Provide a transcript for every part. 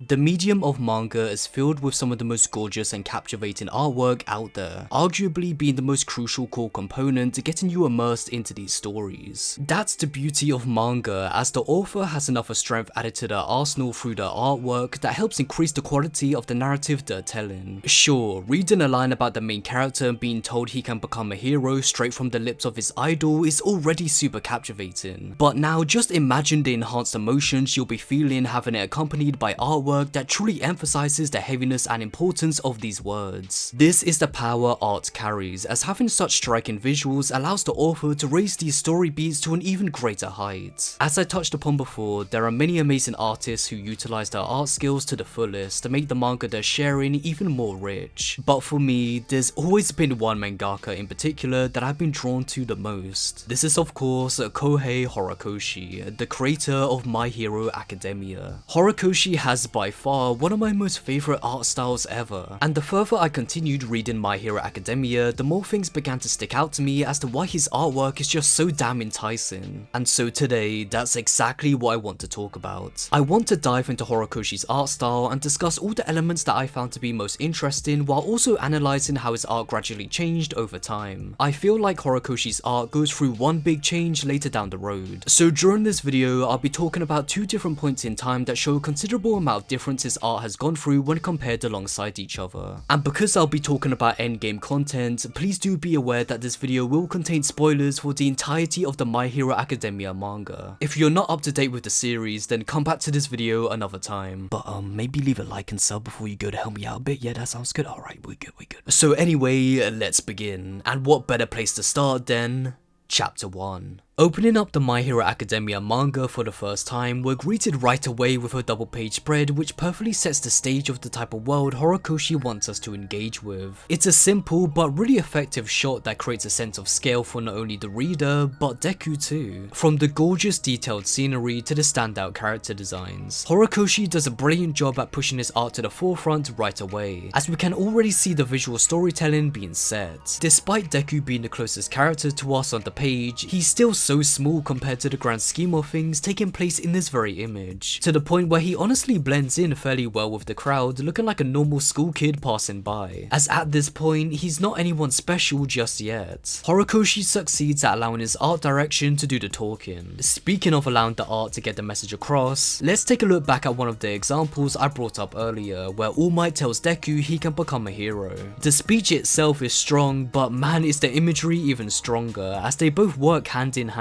The medium of manga is filled with some of the most gorgeous and captivating artwork out there, arguably being the most crucial core component to getting you immersed into these stories. That's the beauty of manga, as the author has enough of strength added to their arsenal through their artwork that helps increase the quality of the narrative they're telling. Sure, reading a line about the main character and being told he can become a hero straight from the lips of his idol is already super captivating, but now just imagine the enhanced emotions you'll be feeling having it accompanied by artwork that truly emphasizes the heaviness and importance of these words. This is the power art carries, as having such striking visuals allows the author to raise these story beats to an even greater height. As I touched upon before, there are many amazing artists who utilize their art skills to the fullest to make the manga they're sharing even more rich. But for me, there's always been one mangaka in particular that I've been drawn to the most. This is of course Kohei Horikoshi, the creator of My Hero Academia. Horikoshi has by far one of my most favorite art styles ever, and the further I continued reading My Hero Academia, the more things began to stick out to me as to why his artwork is just so damn enticing. And so today, that's exactly what I want to talk about. I want to dive into Horikoshi's art style and discuss all the elements that I found to be most interesting, while also analysing how his art gradually changed over time. I feel like Horikoshi's art goes through one big change later down the road. So during this video, I'll be talking about two different points in time that show a considerable amount of difference his art has gone through when compared alongside each other. And because I'll be talking about endgame content, please do be aware that this video will contain spoilers for the entirety of the My Hero Academia manga. If you're not up to date with the series, then come back to this video another time. But maybe leave a like and sub before you go to help me out a bit. Yeah, that sounds good. Alright, we're good. So anyway, let's begin. And what better place to start than Chapter 1. Opening up the My Hero Academia manga for the first time, we're greeted right away with a double page spread which perfectly sets the stage of the type of world Horikoshi wants us to engage with. It's a simple but really effective shot that creates a sense of scale for not only the reader, but Deku too. From the gorgeous detailed scenery to the standout character designs, Horikoshi does a brilliant job at pushing his art to the forefront right away, as we can already see the visual storytelling being set. Despite Deku being the closest character to us on the page, he's still so small compared to the grand scheme of things taking place in this very image, to the point where he honestly blends in fairly well with the crowd, looking like a normal school kid passing by, as at this point he's not anyone special just yet. Horikoshi succeeds at allowing his art direction to do the talking. Speaking of allowing the art to get the message across, let's take a look back at one of the examples I brought up earlier, where All Might tells Deku he can become a hero. The speech itself is strong, but man is the imagery even stronger, as they both work hand in hand.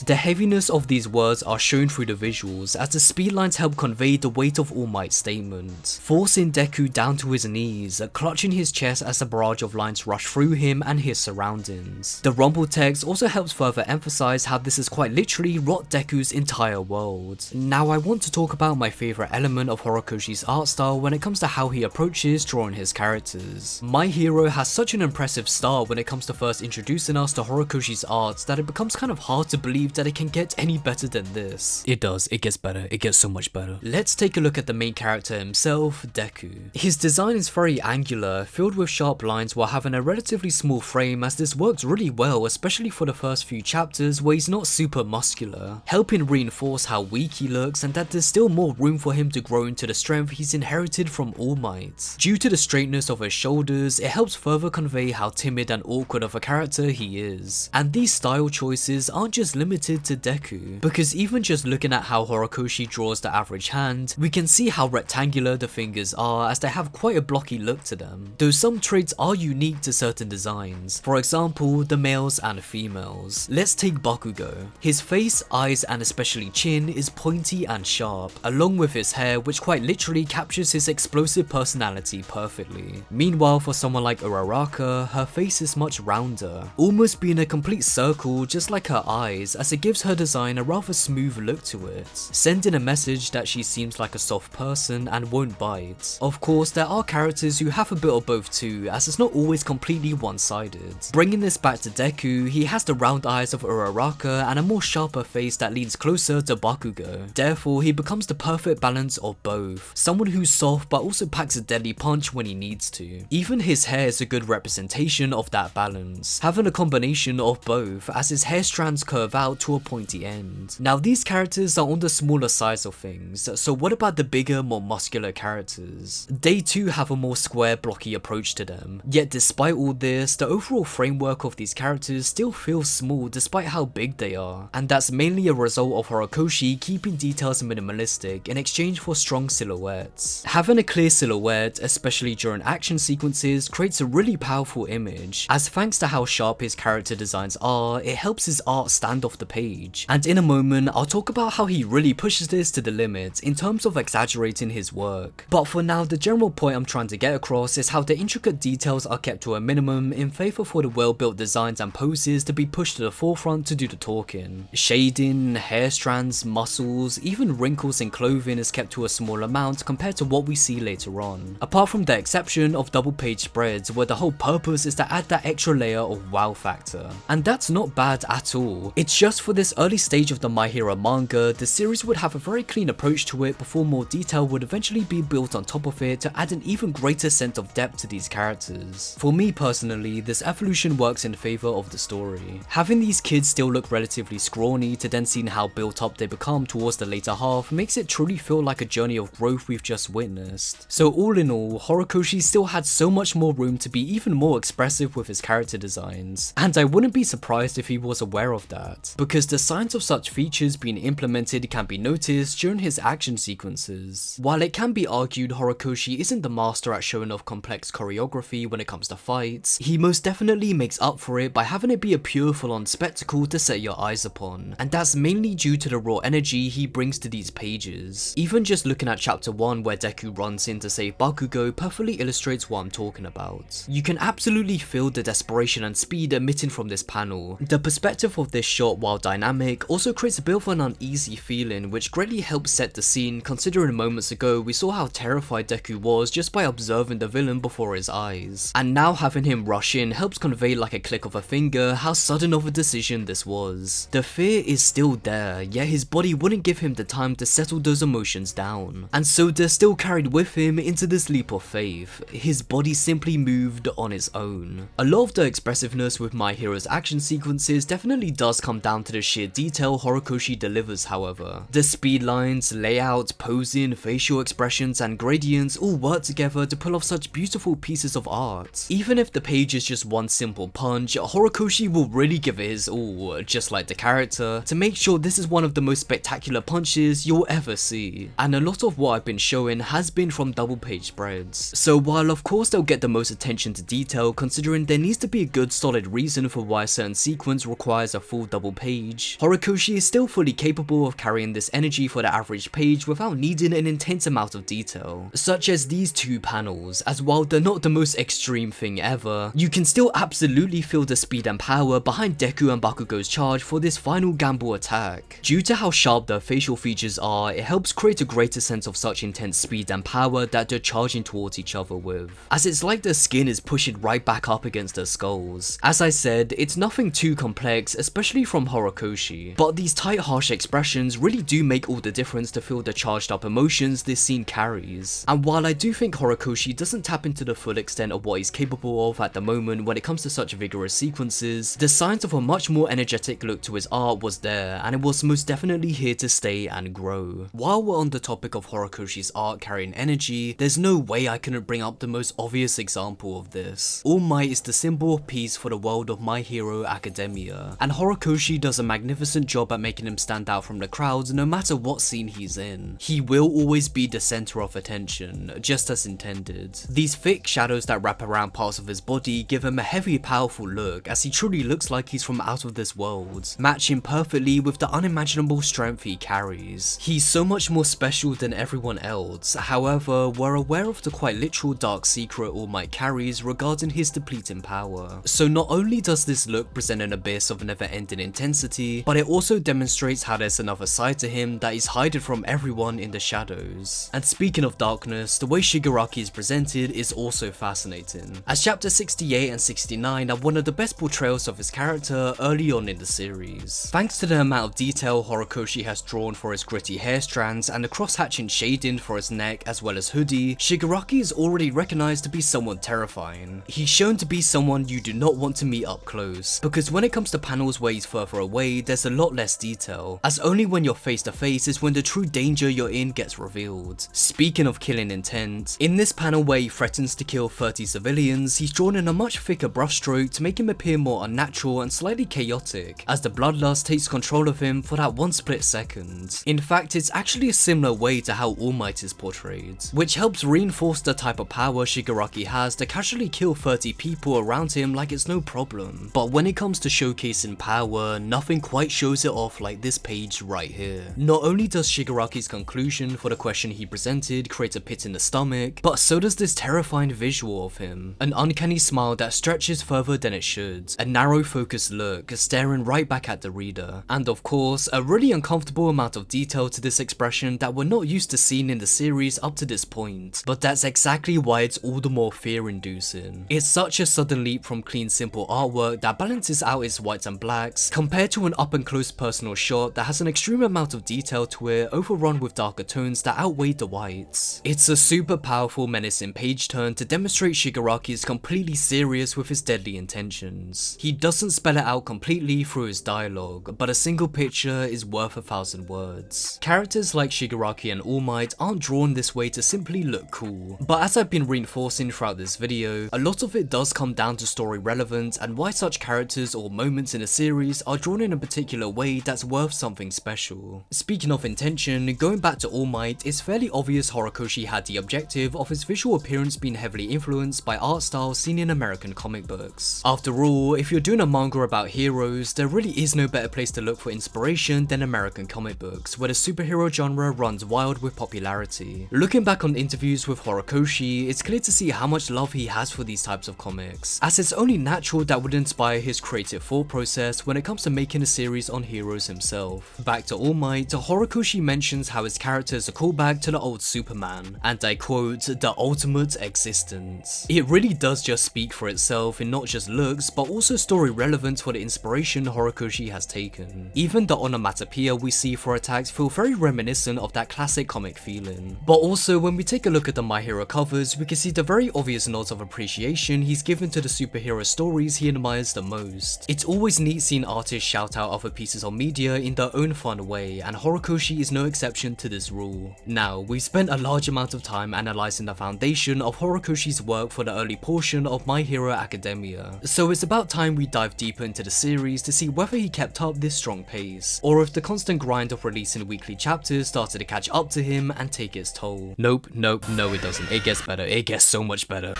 The heaviness of these words are shown through the visuals, as the speed lines help convey the weight of All Might's statement, forcing Deku down to his knees, clutching his chest as a barrage of lines rush through him and his surroundings. The rumble text also helps further emphasize how this is quite literally wrought Deku's entire world. Now I want to talk about my favorite element of Horikoshi's art style when it comes to how he approaches drawing his characters. My Hero has such an impressive start when it comes to first introducing us to Horikoshi's art that it becomes kind of hard to believe that it can get any better than this. It does, it gets better, it gets so much better. Let's take a look at the main character himself, Deku. His design is very angular, filled with sharp lines while having a relatively small frame, as this works really well, especially for the first few chapters where he's not super muscular, helping reinforce how weak he looks and that there's still more room for him to grow into the strength he's inherited from All Might. Due to the straightness of his shoulders, it helps further convey how timid and awkward of a character he is. And these style choices aren't just limited to Deku, because even just looking at how Horikoshi draws the average hand, we can see how rectangular the fingers are, as they have quite a blocky look to them, though some traits are unique to certain designs, for example the males and females. Let's take Bakugo. His face, eyes and especially chin is pointy and sharp, along with his hair which quite literally captures his explosive personality perfectly. Meanwhile for someone like Uraraka, her face is much rounder, almost being a complete circle just like her eyes, as it gives her design a rather smooth look to it, sending a message that she seems like a soft person and won't bite. Of course, there are characters who have a bit of both too, as it's not always completely one-sided. Bringing this back to Deku, he has the round eyes of Uraraka and a more sharper face that leans closer to Bakugo. Therefore, he becomes the perfect balance of both, someone who's soft but also packs a deadly punch when he needs to. Even his hair is a good representation of that balance, having a combination of both, as his hair strands curve out to a pointy end. Now these characters are on the smaller size of things, so what about the bigger, more muscular characters? They too have a more square, blocky approach to them, yet despite all this, the overall framework of these characters still feels small despite how big they are, and that's mainly a result of Horikoshi keeping details minimalistic in exchange for strong silhouettes. Having a clear silhouette, especially during action sequences, creates a really powerful image, as thanks to how sharp his character designs are, it helps his art stand off the page. And in a moment, I'll talk about how he really pushes this to the limit in terms of exaggerating his work. But for now, the general point I'm trying to get across is how the intricate details are kept to a minimum in favour for the well-built designs and poses to be pushed to the forefront to do the talking. Shading, hair strands, muscles, even wrinkles in clothing is kept to a small amount compared to what we see later on, apart from the exception of double page spreads where the whole purpose is to add that extra layer of wow factor. And that's not bad at all, it's just for this early stage of the My Hero manga, the series would have a very clean approach to it before more detail would eventually be built on top of it to add an even greater sense of depth to these characters. For me personally, this evolution works in favour of the story. Having these kids still look relatively scrawny to then seeing how built up they become towards the later half makes it truly feel like a journey of growth we've just witnessed. So all in all, Horikoshi still had so much more room to be even more expressive with his character designs, and I wouldn't be surprised if he was aware of that, because the signs of such features being implemented can be noticed during his action sequences. While it can be argued Horikoshi isn't the master at showing off complex choreography when it comes to fights, he most definitely makes up for it by having it be a pure full-on spectacle to set your eyes upon, and that's mainly due to the raw energy he brings to these pages. Even just looking at chapter 1 where Deku runs in to save Bakugo perfectly illustrates what I'm talking about. You can absolutely feel the desperation and speed emitting from this panel. The perspective of this shot, while dynamic, also creates a bit of an uneasy feeling which greatly helps set the scene, considering moments ago we saw how terrified Deku was just by observing the villain before his eyes, and now having him rush in helps convey like a click of a finger how sudden of a decision this was. The fear is still there, yet his body wouldn't give him the time to settle those emotions down, and so they're still carried with him into this leap of faith. His body simply moved on its own. A lot of the expressiveness with My Hero's action sequences definitely does come down to the sheer detail Horikoshi delivers, however. The speed lines, layout, posing, facial expressions and gradients all work together to pull off such beautiful pieces of art. Even if the page is just one simple punch, Horikoshi will really give it his all, just like the character, to make sure this is one of the most spectacular punches you'll ever see. And a lot of what I've been showing has been from double page spreads. So while of course they'll get the most attention to detail, considering there needs to be a good solid reason for why a certain sequence requires a full double page, Horikoshi is still fully capable of carrying this energy for the average page without needing an intense amount of detail, such as these two panels, as while they're not the most extreme thing ever, you can still absolutely feel the speed and power behind Deku and Bakugo's charge for this final gamble attack. Due to how sharp their facial features are, it helps create a greater sense of such intense speed and power that they're charging towards each other with, as it's like their skin is pushing right back up against their skulls. As I said, it's nothing too complex, especially from Horikoshi, but these tight harsh expressions really do make all the difference to feel the charged up emotions this scene carries. And while I do think Horikoshi doesn't tap into the full extent of what he's capable of at the moment when it comes to such vigorous sequences, the signs of a much more energetic look to his art was there, and it was most definitely here to stay and grow. While we're on the topic of Horikoshi's art carrying energy, there's no way I couldn't bring up the most obvious example of this. All Might is the symbol of peace for the world of My Hero Academia, and Horikoshi does a magnificent job at making him stand out from the crowd no matter what scene he's in. He will always be the center of attention, just as intended. These thick shadows that wrap around parts of his body give him a heavy, powerful look, as he truly looks like he's from out of this world, matching perfectly with the unimaginable strength he carries. He's so much more special than everyone else. However, we're aware of the quite literal dark secret All Might carries regarding his depleting power. So not only does this look present an abyss of never-ending intensity, but it also demonstrates how there's another side to him that is hidden from everyone in the shadows. And speaking of darkness, the way Shigaraki is presented is also fascinating, as chapter 68 and 69 are one of the best portrayals of his character early on in the series. Thanks to the amount of detail Horikoshi has drawn for his gritty hair strands and the cross-hatching shading for his neck as well as hoodie, Shigaraki is already recognized to be someone terrifying. He's shown to be someone you do not want to meet up close, because when it comes to panels where ways further away, there's a lot less detail, as only when you're face to face is when the true danger you're in gets revealed. Speaking of killing intent, in this panel where he threatens to kill 30 civilians, he's drawn in a much thicker brushstroke to make him appear more unnatural and slightly chaotic, as the bloodlust takes control of him for that one split second. In fact, it's actually a similar way to how All Might is portrayed, which helps reinforce the type of power Shigaraki has to casually kill 30 people around him like it's no problem. But when it comes to showcasing power, nothing quite shows it off like this page right here. Not only does Shigaraki's conclusion for the question he presented create a pit in the stomach, but so does this terrifying visual of him. An uncanny smile that stretches further than it should, a narrow focused look staring right back at the reader, and of course, a really uncomfortable amount of detail to this expression that we're not used to seeing in the series up to this point, but that's exactly why it's all the more fear-inducing. It's such a sudden leap from clean simple artwork that balances out its whites and blacks, compared to an up-and-close personal shot that has an extreme amount of detail to it overrun with darker tones that outweigh the whites. It's a super powerful menacing page turn to demonstrate Shigaraki is completely serious with his deadly intentions. He doesn't spell it out completely through his dialogue, but a single picture is worth 1,000 words. Characters like Shigaraki and All Might aren't drawn this way to simply look cool, but as I've been reinforcing throughout this video, a lot of it does come down to story relevance and why such characters or moments in a series are drawn in a particular way that's worth something special. Speaking of intention, going back to All Might, it's fairly obvious Horikoshi had the objective of his visual appearance being heavily influenced by art styles seen in American comic books. After all, if you're doing a manga about heroes, there really is no better place to look for inspiration than American comic books, where the superhero genre runs wild with popularity. Looking back on interviews with Horikoshi, it's clear to see how much love he has for these types of comics, as it's only natural that would inspire his creative thought process when it comes to making a series on heroes himself. Back to All Might, Horikoshi mentions how his character is a callback to the old Superman, and I quote, "the ultimate existence." It really does just speak for itself in not just looks, but also story relevance for the inspiration Horikoshi has taken. Even the onomatopoeia we see for attacks feel very reminiscent of that classic comic feeling. But also, when we take a look at the My Hero covers, we can see the very obvious nods of appreciation he's given to the superhero stories he admires the most. It's always neat seeing artists shout out other pieces of media in their own fun way, and Horikoshi is no exception to this rule. Now, we've spent a large amount of time analysing the foundation of Horikoshi's work for the early portion of My Hero Academia, so it's about time we dive deeper into the series to see whether he kept up this strong pace, or if the constant grind of releasing weekly chapters started to catch up to him and take its toll. Nope, no it doesn't. It gets better. It gets so much better.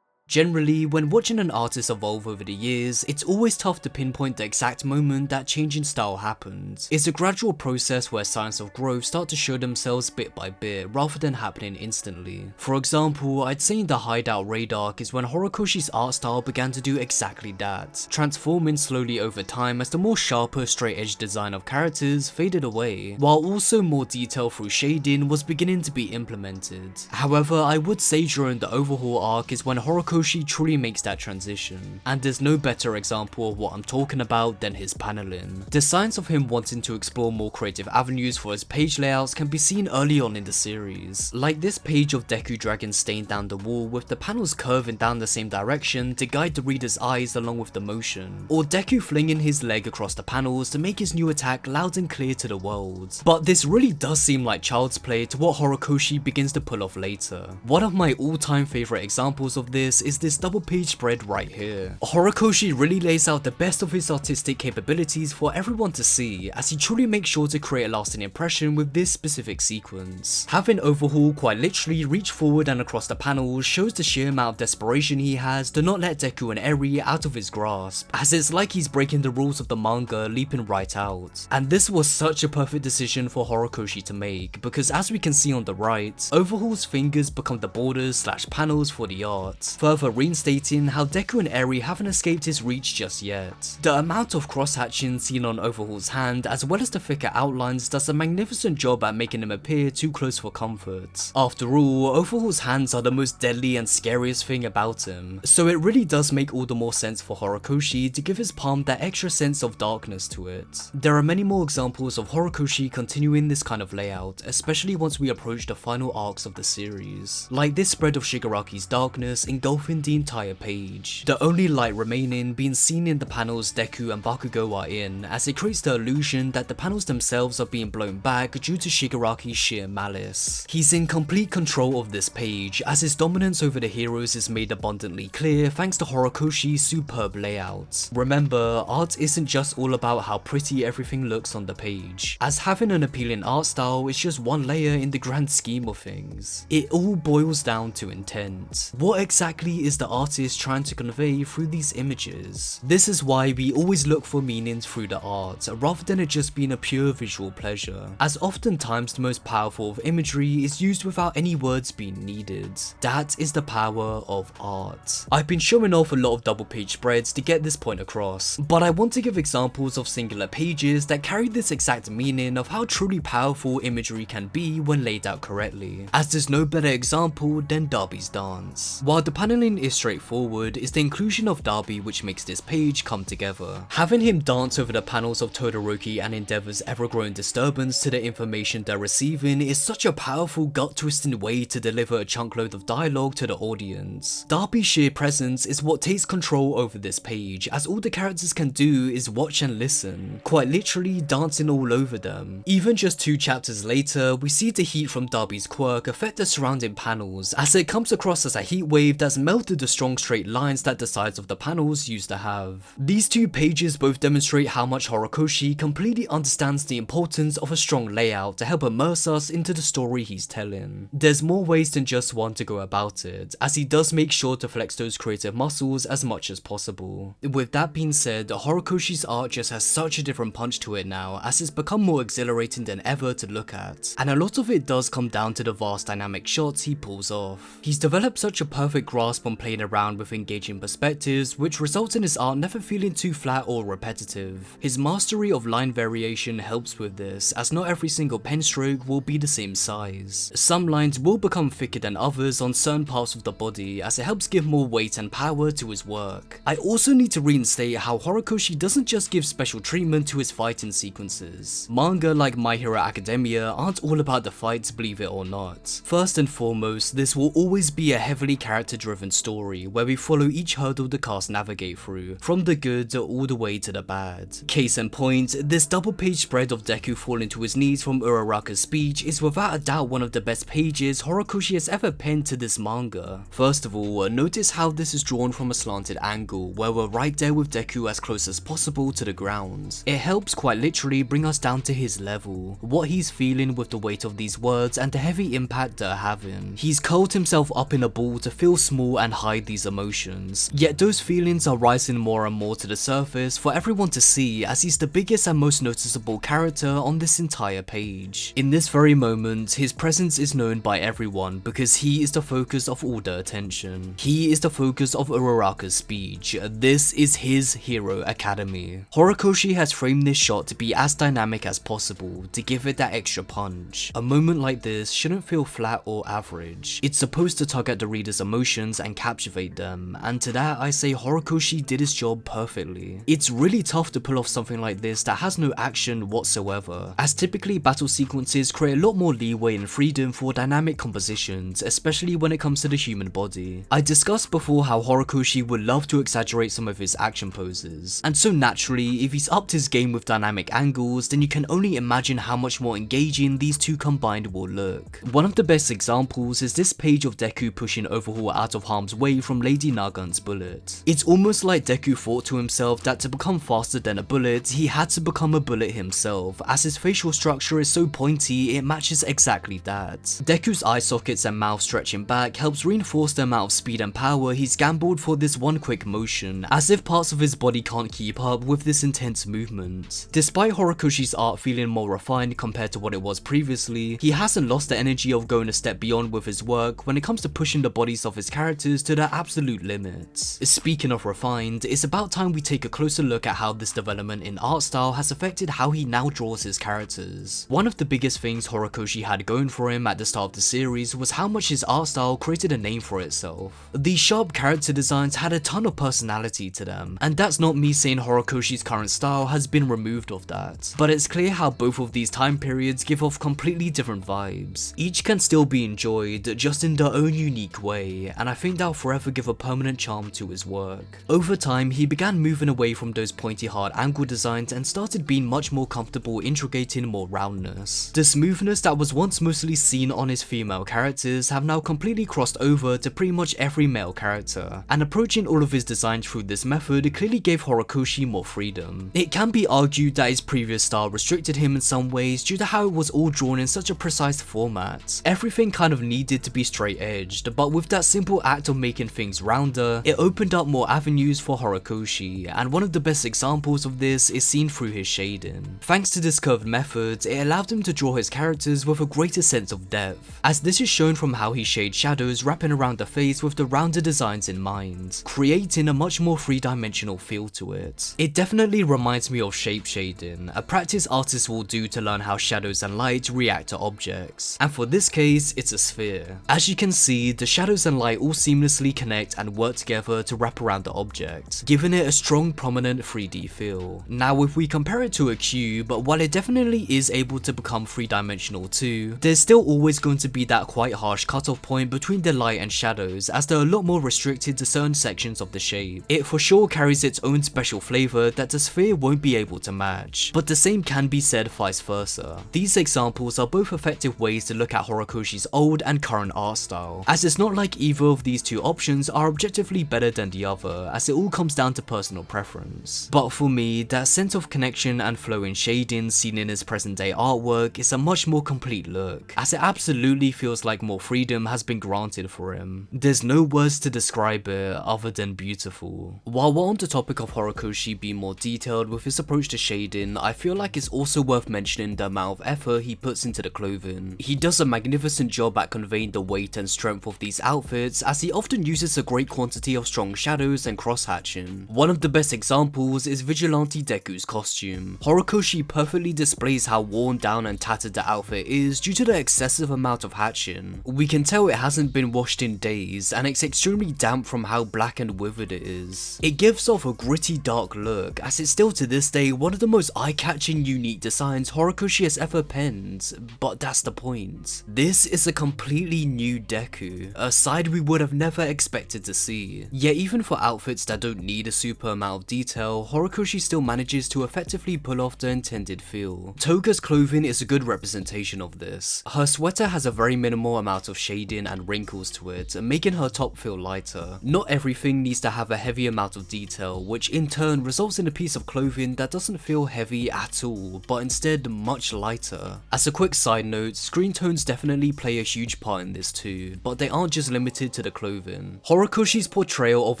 Generally, when watching an artist evolve over the years, it's always tough to pinpoint the exact moment that change in style happens. It's a gradual process where signs of growth start to show themselves bit by bit, rather than happening instantly. For example, I'd say in the Hideout Raid arc is when Horikoshi's art style began to do exactly that, transforming slowly over time as the more sharper, straight-edge design of characters faded away, while also more detail through shading was beginning to be implemented. However, I would say during the Overhaul arc is when Horikoshi truly makes that transition, and there's no better example of what I'm talking about than his paneling. The signs of him wanting to explore more creative avenues for his page layouts can be seen early on in the series, like this page of Deku Dragon stained down the wall with the panels curving down the same direction to guide the reader's eyes along with the motion, or Deku flinging his leg across the panels to make his new attack loud and clear to the world. But this really does seem like child's play to what Horikoshi begins to pull off later. One of my all-time favourite examples of this is this double page spread right here. Horikoshi really lays out the best of his artistic capabilities for everyone to see, as he truly makes sure to create a lasting impression with this specific sequence. Having Overhaul quite literally reach forward and across the panels shows the sheer amount of desperation he has to not let Deku and Eri out of his grasp, as it's like he's breaking the rules of the manga, leaping right out. And this was such a perfect decision for Horikoshi to make, because as we can see on the right, Overhaul's fingers become the borders/panels for the art. Further further reinstating how Deku and Eri haven't escaped his reach just yet. The amount of cross-hatching seen on Overhaul's hand, as well as the thicker outlines, does a magnificent job at making him appear too close for comfort. After all, Overhaul's hands are the most deadly and scariest thing about him, so it really does make all the more sense for Horikoshi to give his palm that extra sense of darkness to it. There are many more examples of Horikoshi continuing this kind of layout, especially once we approach the final arcs of the series, like this spread of Shigaraki's darkness engulfing the entire page, the only light remaining being seen in the panels Deku and Bakugo are in, as it creates the illusion that the panels themselves are being blown back due to Shigaraki's sheer malice. He's in complete control of this page, as his dominance over the heroes is made abundantly clear thanks to Horikoshi's superb layout. Remember, art isn't just all about how pretty everything looks on the page, as having an appealing art style is just one layer in the grand scheme of things. It all boils down to intent. What exactly is the artist trying to convey through these images? This is why we always look for meanings through the art, rather than it just being a pure visual pleasure, as oftentimes the most powerful of imagery is used without any words being needed. That is the power of art. I've been showing off a lot of double page spreads to get this point across, but I want to give examples of singular pages that carry this exact meaning of how truly powerful imagery can be when laid out correctly, as there's no better example than Darby's dance. While the paneling is straightforward, it's the inclusion of Darby which makes this page come together. Having him dance over the panels of Todoroki and Endeavor's ever-growing disturbance to the information they're receiving is such a powerful gut-twisting way to deliver a chunk load of dialogue to the audience. Darby's sheer presence is what takes control over this page, as all the characters can do is watch and listen, quite literally dancing all over them. Even just 2 chapters later, we see the heat from Darby's quirk affect the surrounding panels, as it comes across as a heat wave that's melted the strong straight lines that the sides of the panels used to have. These 2 pages both demonstrate how much Horikoshi completely understands the importance of a strong layout to help immerse us into the story he's telling. There's more ways than just one to go about it, as he does make sure to flex those creative muscles as much as possible. With that being said, Horikoshi's art just has such a different punch to it now, as it's become more exhilarating than ever to look at, and a lot of it does come down to the vast dynamic shots he pulls off. He's developed such a perfect grasp on playing around with engaging perspectives, which results in his art never feeling too flat or repetitive. His mastery of line variation helps with this, as not every single pen stroke will be the same size. Some lines will become thicker than others on certain parts of the body, as it helps give more weight and power to his work. I also need to reinstate how Horikoshi doesn't just give special treatment to his fighting sequences. Manga like My Hero Academia aren't all about the fights, believe it or not. First and foremost, this will always be a heavily character-driven story, where we follow each hurdle the cast navigate through, from the good all the way to the bad. Case in point, this double-page spread of Deku falling to his knees from Uraraka's speech is without a doubt one of the best pages Horikoshi has ever penned to this manga. First of all, notice how this is drawn from a slanted angle, where we're right there with Deku as close as possible to the ground. It helps quite literally bring us down to his level, what he's feeling with the weight of these words and the heavy impact they're having. He's curled himself up in a ball to feel small and hide these emotions, yet those feelings are rising more and more to the surface for everyone to see, as he's the biggest and most noticeable character on this entire page. In this very moment, his presence is known by everyone because he is the focus of all the attention. He is the focus of Uraraka's speech. This is his Hero Academy. Horikoshi has framed this shot to be as dynamic as possible, to give it that extra punch. A moment like this shouldn't feel flat or average. It's supposed to tug at the reader's emotions and captivate them, and to that I say Horikoshi did his job perfectly. It's really tough to pull off something like this that has no action whatsoever, as typically battle sequences create a lot more leeway and freedom for dynamic compositions, especially when it comes to the human body. I discussed before how Horikoshi would love to exaggerate some of his action poses, and so naturally, if he's upped his game with dynamic angles, then you can only imagine how much more engaging these two combined will look. One of the best examples is this page of Deku pushing Overhaul out of harm's way from Lady Nagan's bullet. It's almost like Deku thought to himself that to become faster than a bullet, he had to become a bullet himself, as his facial structure is so pointy it matches exactly that. Deku's eye sockets and mouth stretching back helps reinforce the amount of speed and power he's gambled for this one quick motion, as if parts of his body can't keep up with this intense movement. Despite Horikoshi's art feeling more refined compared to what it was previously, he hasn't lost the energy of going a step beyond with his work when it comes to pushing the bodies of his characters characters to their absolute limits. Speaking of refined, it's about time we take a closer look at how this development in art style has affected how he now draws his characters. One of the biggest things Horikoshi had going for him at the start of the series was how much his art style created a name for itself. These sharp character designs had a ton of personality to them, and that's not me saying Horikoshi's current style has been removed of that, but it's clear how both of these time periods give off completely different vibes. Each can still be enjoyed, just in their own unique way, and I think that'll forever give a permanent charm to his work. Over time, he began moving away from those pointy hard angle designs and started being much more comfortable integrating more roundness. The smoothness that was once mostly seen on his female characters have now completely crossed over to pretty much every male character, and approaching all of his designs through this method clearly gave Horikoshi more freedom. It can be argued that his previous style restricted him in some ways due to how it was all drawn in such a precise format. Everything kind of needed to be straight edged, but with that simple act of making things rounder, it opened up more avenues for Horikoshi, and one of the best examples of this is seen through his shading. Thanks to this curved method, it allowed him to draw his characters with a greater sense of depth, as this is shown from how he shades shadows wrapping around the face with the rounder designs in mind, creating a much more three-dimensional feel to it. It definitely reminds me of shape shading, a practice artists will do to learn how shadows and light react to objects, and for this case, it's a sphere. As you can see, the shadows and light all seamlessly connect and work together to wrap around the object, giving it a strong, prominent 3D feel. Now, if we compare it to a cube, while it definitely is able to become three-dimensional too, there's still always going to be that quite harsh cutoff point between the light and shadows, as they're a lot more restricted to certain sections of the shape. It for sure carries its own special flavor that the sphere won't be able to match, but the same can be said vice versa. These examples are both effective ways to look at Horikoshi's old and current art style, as it's not like either of these two options are objectively better than the other, as it all comes down to personal preference. But for me, that sense of connection and flow in shading seen in his present day artwork is a much more complete look, as it absolutely feels like more freedom has been granted for him. There's no words to describe it other than beautiful. While we're on the topic of Horikoshi being more detailed with his approach to shading, I feel like it's also worth mentioning the amount of effort he puts into the clothing. He does a magnificent job at conveying the weight and strength of these outfits, as he often uses a great quantity of strong shadows and cross-hatching. One of the best examples is Vigilante Deku's costume. Horikoshi perfectly displays how worn down and tattered the outfit is due to the excessive amount of hatching. We can tell it hasn't been washed in days, and it's extremely damp from how black and withered it is. It gives off a gritty dark look, as it's still to this day one of the most eye-catching unique designs Horikoshi has ever penned, but that's the point. This is a completely new Deku, a side we would have never expected to see. Yet even for outfits that don't need a super amount of detail, Horikoshi still manages to effectively pull off the intended feel. Toga's clothing is a good representation of this. Her sweater has a very minimal amount of shading and wrinkles to it, making her top feel lighter. Not everything needs to have a heavy amount of detail, which in turn results in a piece of clothing that doesn't feel heavy at all, but instead much lighter. As a quick side note, screen tones definitely play a huge part in this too, but they aren't just limited to the clothing. Horikoshi's portrayal of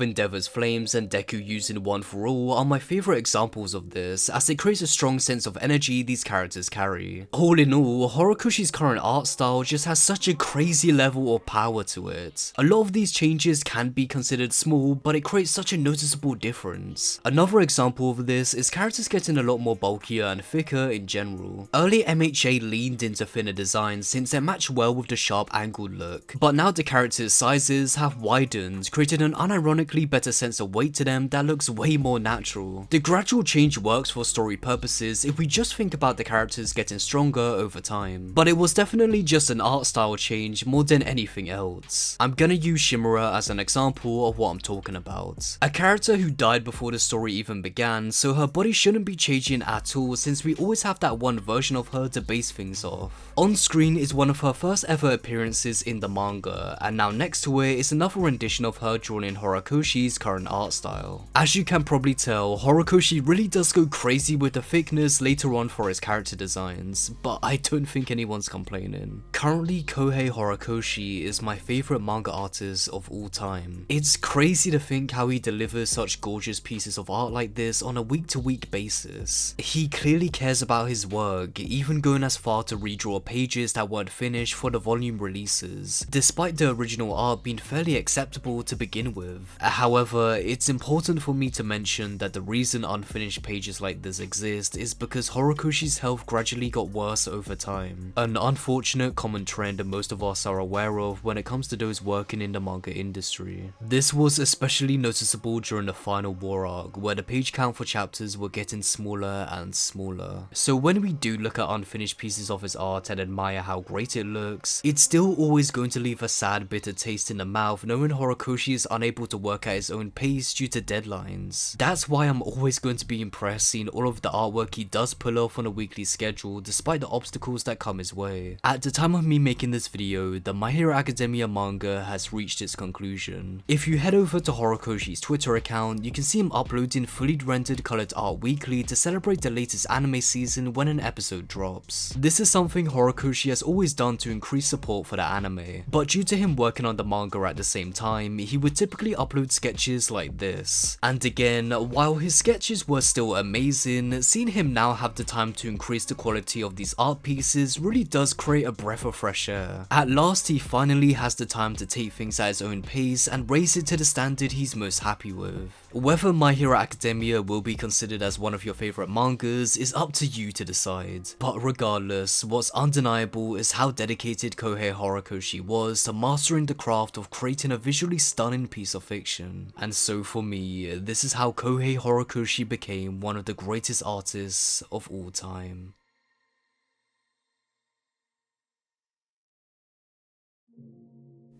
Endeavor's flames and Deku using One for All are my favourite examples of this, as it creates a strong sense of energy these characters carry. All in all, Horikoshi's current art style just has such a crazy level of power to it. A lot of these changes can be considered small, but it creates such a noticeable difference. Another example of this is characters getting a lot more bulkier and thicker in general. Early MHA leaned into thinner designs since they match well with the sharp angled look, but now the characters' sizes have widened, creating an unironically better sense of weight to them that looks way more natural. The gradual change works for story purposes if we just think about the characters getting stronger over time, but it was definitely just an art style change more than anything else. I'm gonna use Shimura as an example of what I'm talking about. A character who died before the story even began, so her body shouldn't be changing at all since we always have that one version of her to base things off. On screen is one of her first ever appearances in the manga, and now next to it is another rendition of her drawn in Horikoshi's current art style. As you can probably tell, Horikoshi really does go crazy with the thickness later on for his character designs, but I don't think anyone's complaining. Currently, Kohei Horikoshi is my favourite manga artist of all time. It's crazy to think how he delivers such gorgeous pieces of art like this on a week-to-week basis. He clearly cares about his work, even going as far to redraw pages that weren't finished for the volume releases. Despite the original art being fairly acceptable to begin with. However, it's important for me to mention that the reason unfinished pages like this exist is because Horikoshi's health gradually got worse over time, an unfortunate common trend most of us are aware of when it comes to those working in the manga industry. This was especially noticeable during the final war arc, where the page count for chapters were getting smaller and smaller. So when we do look at unfinished pieces of his art and admire how great it looks, it's still always going to leave a sad bitter taste in the mouth knowing Horikoshi is unable to work at his own pace due to deadlines. That's why I'm always going to be impressed seeing all of the artwork he does pull off on a weekly schedule despite the obstacles that come his way. At the time of me making this video, the My Hero Academia manga has reached its conclusion. If you head over to Horikoshi's Twitter account, you can see him uploading fully rendered colored art weekly to celebrate the latest anime season when an episode drops. This is something Horikoshi has always done to increase support for the anime, but due to him working on the manga at the same time, he would typically upload sketches like this. And again, while his sketches were still amazing, seeing him now have the time to increase the quality of these art pieces really does create a breath of fresh air. At last, he finally has the time to take things at his own pace and raise it to the standard he's most happy with. Whether My Hero Academia will be considered as one of your favorite mangas is up to you to decide. But regardless, what's undeniable is how dedicated Kohei Horikoshi was to mastering the craft of creating a visually stunning piece of fiction. And so for me, this is how Kohei Horikoshi became one of the greatest artists of all time.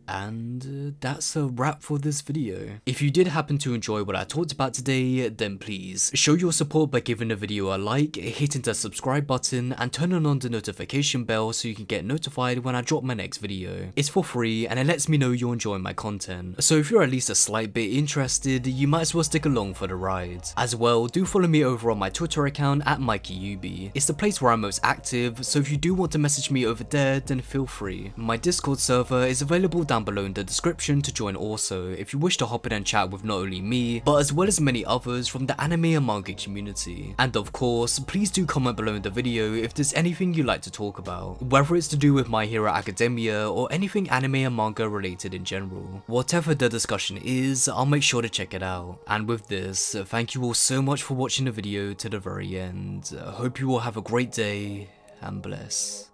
And that's a wrap for this video. If you did happen to enjoy what I talked about today, then please show your support by giving the video a like, hitting the subscribe button, and turning on the notification bell so you can get notified when I drop my next video. It's for free and it lets me know you're enjoying my content, so if you're at least a slight bit interested, you might as well stick along for the ride. As well, do follow me over on my Twitter account at MikeyUbi. It's the place where I'm most active, so if you do want to message me over there, then feel free. My Discord server is available down below in the description to join also if you wish to hop in and chat with not only me, but as well as many others from the anime and manga community. And of course, please do comment below in the video if there's anything you'd like to talk about, whether it's to do with My Hero Academia or anything anime and manga related in general. Whatever the discussion is, I'll make sure to check it out. And with this, thank you all so much for watching the video to the very end. Hope you all have a great day and bless.